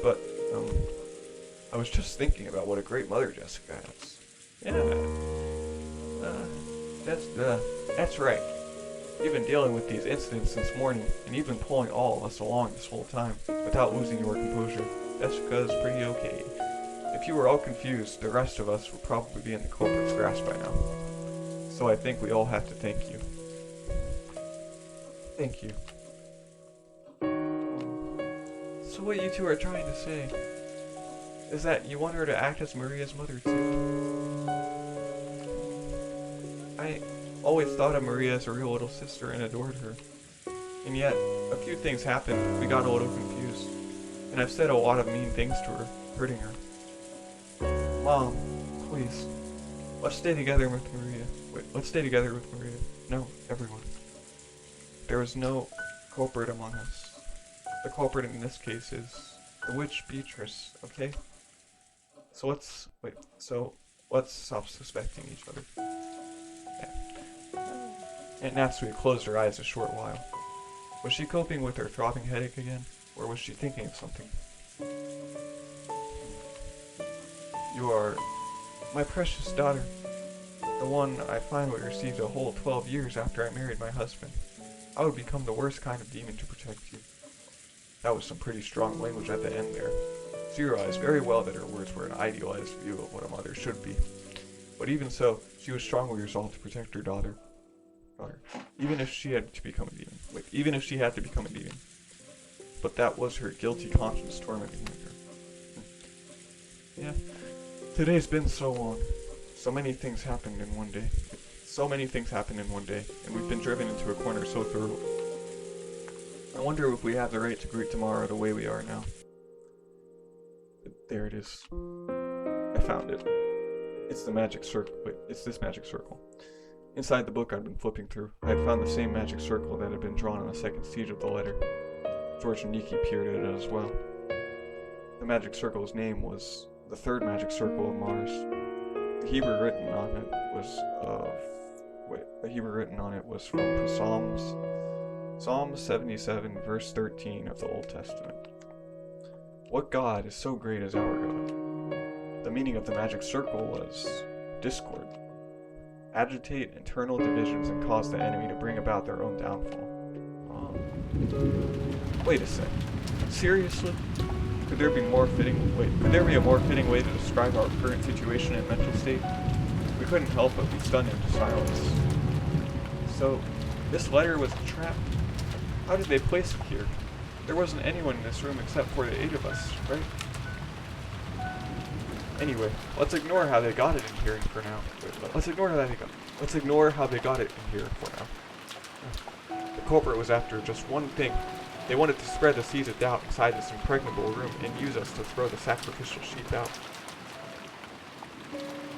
But, I was just thinking about what a great mother Jessica has. Yeah. That's right. You've been dealing with these incidents since morning, and you've been pulling all of us along this whole time, without losing your composure. Jessica's pretty okay. If you were all confused, the rest of us would probably be in the culprit's grasp by now. So I think we all have to thank you. Thank you. So what you two are trying to say is that you want her to act as Maria's mother too? I always thought of Maria as a real little sister and adored her. And yet, a few things happened, we got a little confused. And I've said a lot of mean things to her, hurting her. Mom, please, let's stay together with Maria. Let's stay together with Maria. No, everyone. There is no culprit among us. The culprit in this case is the witch Beatrice, okay? So let's stop suspecting each other. Yeah. Aunt Natsui closed her eyes a short while. Was she coping with her throbbing headache again, or was she thinking of something? You are my precious daughter, the one I finally received a whole 12 years after I married my husband. I would become the worst kind of demon to protect you. That was some pretty strong language at the end there. She realized very well that her words were an idealized view of what a mother should be. But even so, she was strongly resolved to protect her daughter. Even if she had to become a demon. Even if she had to become a demon. But that was her guilty conscience tormenting her. Yeah. Today's been so long. So many things happened in one day. And we've been driven into a corner so thoroughly. I wonder if we have the right to greet tomorrow the way we are now. There it is. I found it. It's the magic circle. It's this magic circle. Inside the book I'd been flipping through, I had found the same magic circle that had been drawn on the second siege of the letter. George and Nikki peered at it as well. The magic circle's name was the third magic circle of Mars. The Hebrew written on it was from Psalm 77, verse 13 of the Old Testament. What God is so great as our God? The meaning of the magic circle was discord. Agitate internal divisions and cause the enemy to bring about their own downfall. Wait a sec. Seriously? Could there be a more fitting way to describe our current situation and mental state? We couldn't help but be stunned into silence. So, this letter was a trap? How did they place it here? There wasn't anyone in this room except for the 8 of us, right? Anyway, let's ignore how they got it in here for now. Let's ignore how they got it in here for now. The culprit was after just one thing. They wanted to spread the seeds of doubt inside this impregnable room and use us to throw the sacrificial sheep out.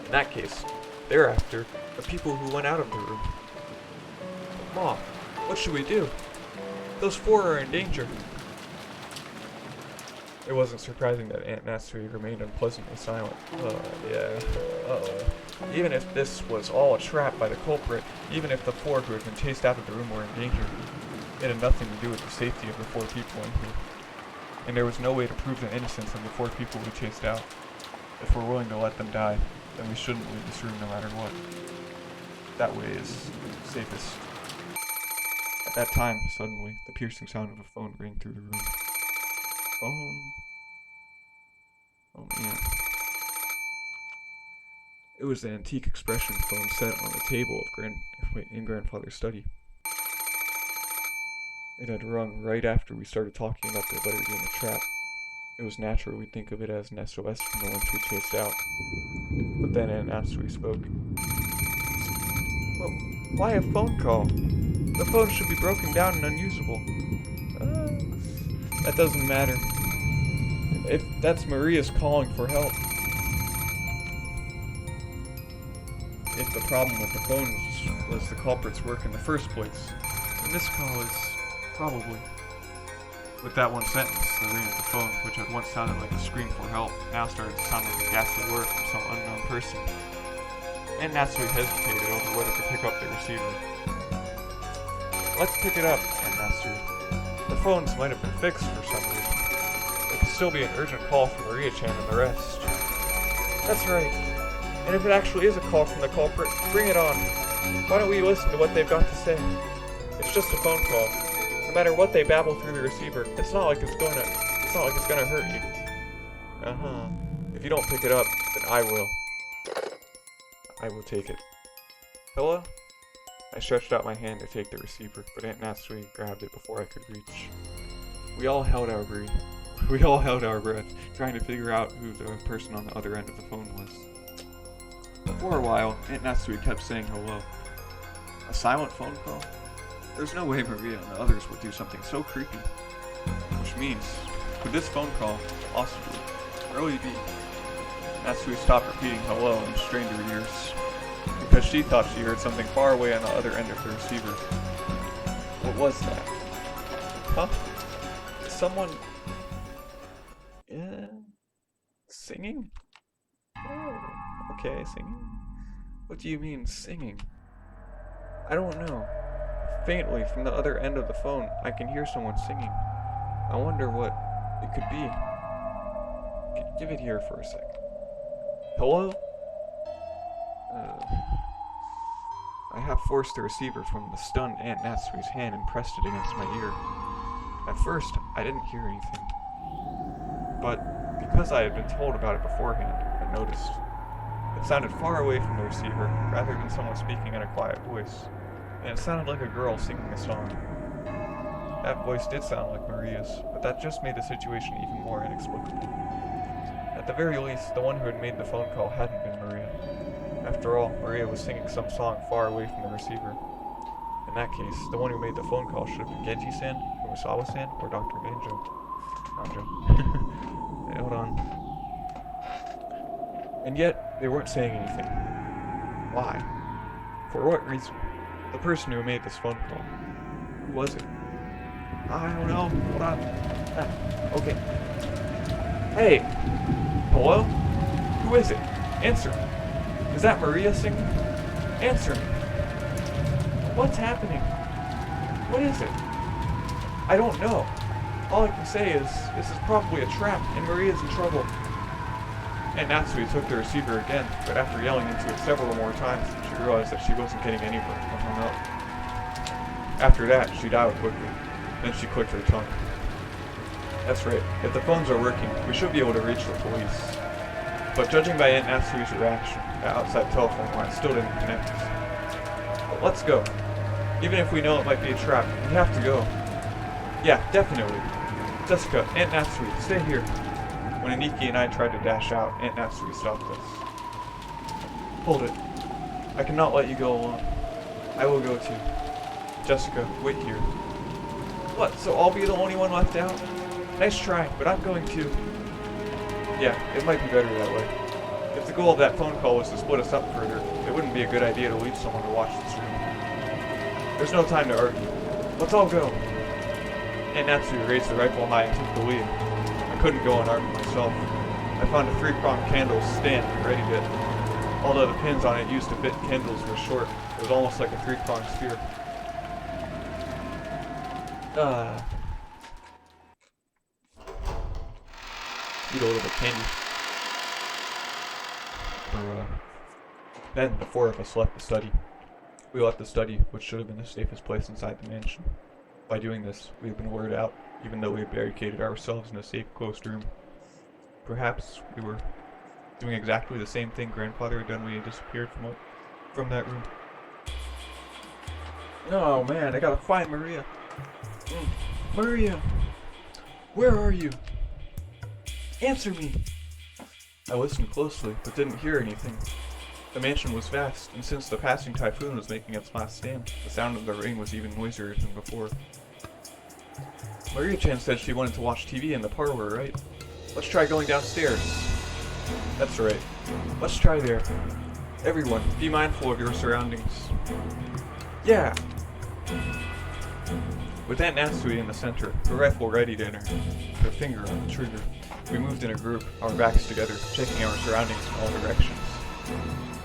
In that case, they're after the people who went out of the room. Mom, what should we do? Those 4 are in danger. It wasn't surprising that Aunt Nasri remained unpleasantly silent. Even if this was all a trap by the culprit, even if the 4 who had been chased out of the room were in danger, it had nothing to do with the safety of the 4 people in here. And there was no way to prove the innocence of the 4 people we chased out. If we're willing to let them die, then we shouldn't leave this room no matter what. That way is safest. At that time, suddenly, the piercing sound of a phone rang through the room. Phone? Oh man. It was the antique expression phone set on the table in Grandfather's study. It had rung right after we started talking about the letter being a trap. It was natural we'd think of it as an SOS from the ones we chased out. But then Aunt Natsui spoke. Well, why a phone call? The phone should be broken down and unusable. That doesn't matter. If that's Maria's calling for help. If the problem with the phone was the culprit's work in the first place, then this call is probably. With that one sentence, the ring of the phone, which had once sounded like a scream for help, now started to sound like a ghastly word from some unknown person. And Natsui hesitated over whether to pick up the receiver. Let's pick it up, Aunt Natsui. The phones might have been fixed for some reason. It could still be an urgent call from Maria-chan and the rest. That's right. And if it actually is a call from the culprit, bring it on. Why don't we listen to what they've got to say? It's just a phone call. No matter what they babble through the receiver, it's not like it's gonna hurt you. If you don't pick it up, then I will. I will take it. Hello? I stretched out my hand to take the receiver, but Aunt Natsui grabbed it before I could reach. We all held our breath, trying to figure out who the person on the other end of the phone was. For a while, Aunt Natsui kept saying hello. A silent phone call? There's no way Maria and the others would do something so creepy. Which means, could this phone call possibly really be? Natsui stopped repeating hello and strained her ears, because she thought she heard something far away on the other end of the receiver. What was that? Huh? Is someone... singing? Oh, okay, singing? What do you mean, singing? I don't know. Faintly, from the other end of the phone, I can hear someone singing. I wonder what it could be. Give it here for a sec. Hello? I half forced the receiver from the stunned Aunt Natsui's hand and pressed it against my ear. At first, I didn't hear anything. But, because I had been told about it beforehand, I noticed. It sounded far away from the receiver, rather than someone speaking in a quiet voice. And it sounded like a girl singing a song. That voice did sound like Maria's, but that just made the situation even more inexplicable. At the very least, the one who had made the phone call hadn't been Maria. After all, Maria was singing some song far away from the receiver. In that case, the one who made the phone call should have been Genji-san, Kurosawa-san, or Dr. Banjo. Hey, hold on. And yet, they weren't saying anything. Why? For what reason? The person who made this phone call. Who was it? I don't know. Hold on. Okay. Hey! Hello? Who is it? Answer me. Is that Maria singing? Answer me. What's happening? What is it? I don't know. All I can say is, this is probably a trap, and Maria's in trouble. And Natsui took the receiver again, but after yelling into it several more times, she realized that she wasn't getting anywhere and hung up. After that, she dialed quickly. Then she clicked her tongue. That's right. If the phones are working, we should be able to reach the police. But judging by Aunt Natsui's reaction, the outside telephone line still didn't connect. But let's go. Even if we know it might be a trap, we have to go. Yeah, definitely. Jessica, Aunt Natsui, stay here. When Aniki and I tried to dash out, Aunt Natsui stopped us. Hold it. I cannot let you go alone. I will go too. Jessica, wait here. What, so I'll be the only one left out? Nice try, but I'm going too. Yeah, it might be better that way. If the goal of that phone call was to split us up further, it wouldn't be a good idea to leave someone to watch this room. There's no time to argue. Let's all go. Aunt Natsui raised the rifle high and took the lead. I couldn't go unarmed myself. I found a 3-pronged candle stand and readied it. Although the pins on it used to fit candles were short, it was almost like a 3-pronged spear. Eat a little bit of candy. Then the 4 of us left the study. We left the study, which should have been the safest place inside the mansion. By doing this, we have been lured out, even though we had barricaded ourselves in a safe, closed room. Perhaps we were doing exactly the same thing Grandfather had done when he disappeared from that room. Oh man, I gotta find Maria. Maria! Where are you? Answer me! I listened closely, but didn't hear anything. The mansion was vast, and since the passing typhoon was making its last stand, the sound of the rain was even noisier than before. Maria-chan said she wanted to watch TV in the parlor, right? Let's try going downstairs. That's right. Let's try there. Everyone, be mindful of your surroundings. Yeah! With Aunt Natsui in the center, her rifle readied in her finger on the trigger, we moved in a group, our backs together, checking our surroundings in all directions.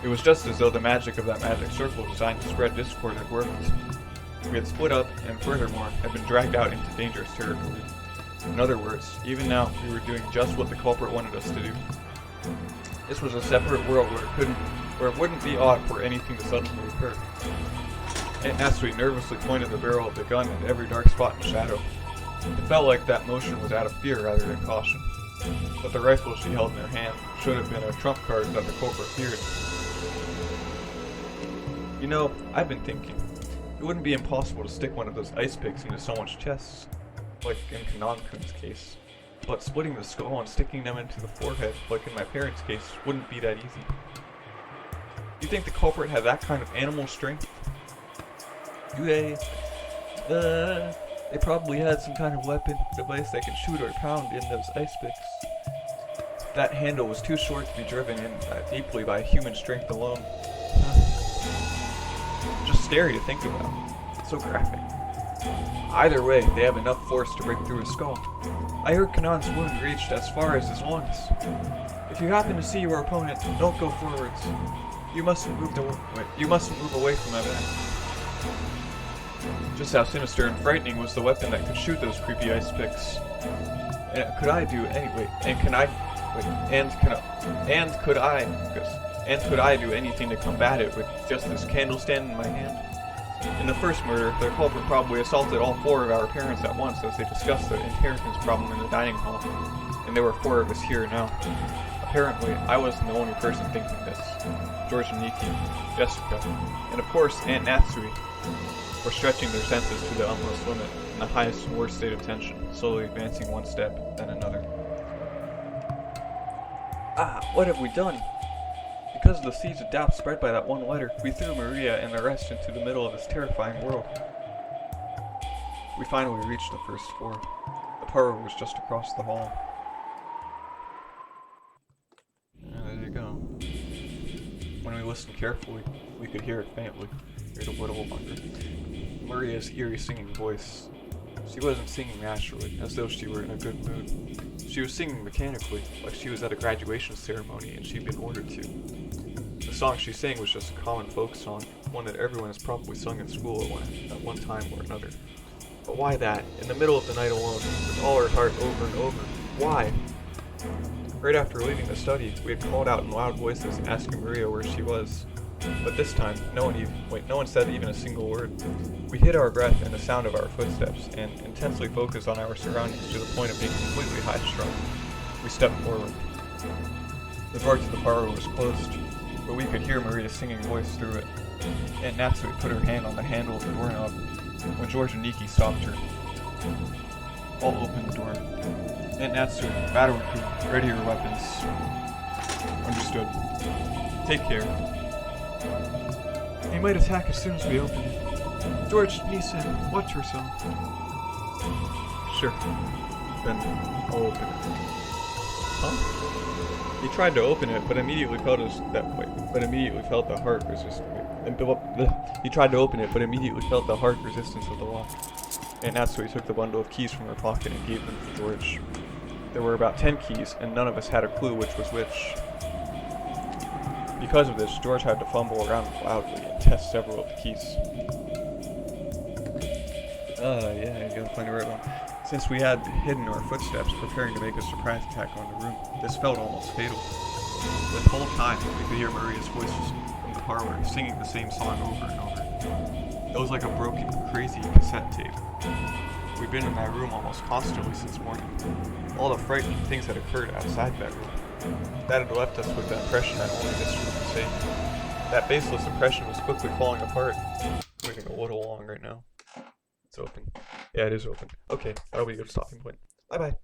It was just as though the magic of that magic circle designed to spread discord had worked. We had split up, and furthermore, had been dragged out into dangerous territory. In other words, even now, we were doing just what the culprit wanted us to do. This was a separate world where it wouldn't be odd for anything to suddenly occur. Aunt Natsui nervously pointed the barrel of the gun at every dark spot and shadow. It felt like that motion was out of fear rather than caution. But the rifle she held in her hand should have been a trump card that the culprit feared. You know, I've been thinking. It wouldn't be impossible to stick one of those ice picks into someone's chest, like in Kanan-kun's case. But splitting the skull and sticking them into the forehead, like in my parents' case, wouldn't be that easy. You think the culprit had that kind of animal strength? Do they? They probably had some kind of weapon device that can shoot or pound in those ice picks. That handle was too short to be driven in that deeply by human strength alone. Just scary to think about. So graphic. Either way, they have enough force to break through his skull. I heard Kanan's wound reached as far as his lungs. If you happen to see your opponent, don't go forwards. You mustn't move away from my back. Just how sinister and frightening was the weapon that could shoot those creepy ice picks. And could I do anything to combat it with just this candle stand in my hand? In the first murder, the culprit probably assaulted all 4 of our parents at once as they discussed the inheritance problem in the dining hall, and there were 4 of us here now. Apparently, I wasn't the only person thinking this. George and Nikki, Jessica, and of course Aunt Natsui were stretching their senses to the utmost limit in the highest and worst state of tension, slowly advancing one step, then another. What have we done? Because of the seeds of doubt spread by that one letter, we threw Maria and the rest into the middle of this terrifying world. We finally reached the first floor. The parlor was just across the hall. There you go. When we listened carefully, we could hear it faintly. Heard a little wonder. Maria's eerie singing voice. She wasn't singing naturally, as though she were in a good mood. She was singing mechanically, like she was at a graduation ceremony and she'd been ordered to. The song she sang was just a common folk song, one that everyone has probably sung in school at one time or another. But why that, in the middle of the night alone, with all her heart over and over? Why? Right after leaving the study, we had called out in loud voices asking Maria where she was. But this time, no one said even a single word. We hid our breath in the sound of our footsteps and intensely focused on our surroundings to the point of being completely high-strung. We stepped forward. The door to the parlor was closed, but we could hear Maria's singing voice through it. Aunt Natsui put her hand on the handle of the doorknob when George and Nikki stopped her. I'll open the door. Aunt Natsui, battle-proof, ready your weapons. Understood. Take care. He might attack as soon as we open it. George, Nissan, watch yourself. Sure. Then I'll open it. Huh? He tried to open it, but immediately felt the hard He tried to open it, but immediately felt the hard resistance of the lock. And Natsui took the bundle of keys from her pocket and gave them to George. There were about 10 keys, and none of us had a clue which was which. Because of this, George had to fumble around loudly and test several of the keys. Yeah, you gotta find the right one. Since we had hidden our footsteps, preparing to make a surprise attack on the room, this felt almost fatal. The whole time, we could hear Maria's voices from the parlor, singing the same song over and over. It was like a broken, crazy cassette tape. We'd been in that room almost constantly since morning. All the frightening things had occurred outside that room. That had left us with the impression that only this room was safe. That baseless impression was quickly falling apart. It's moving a little long right now. It's open. Yeah, it is open. Okay, that'll be a good stopping point. Bye-bye.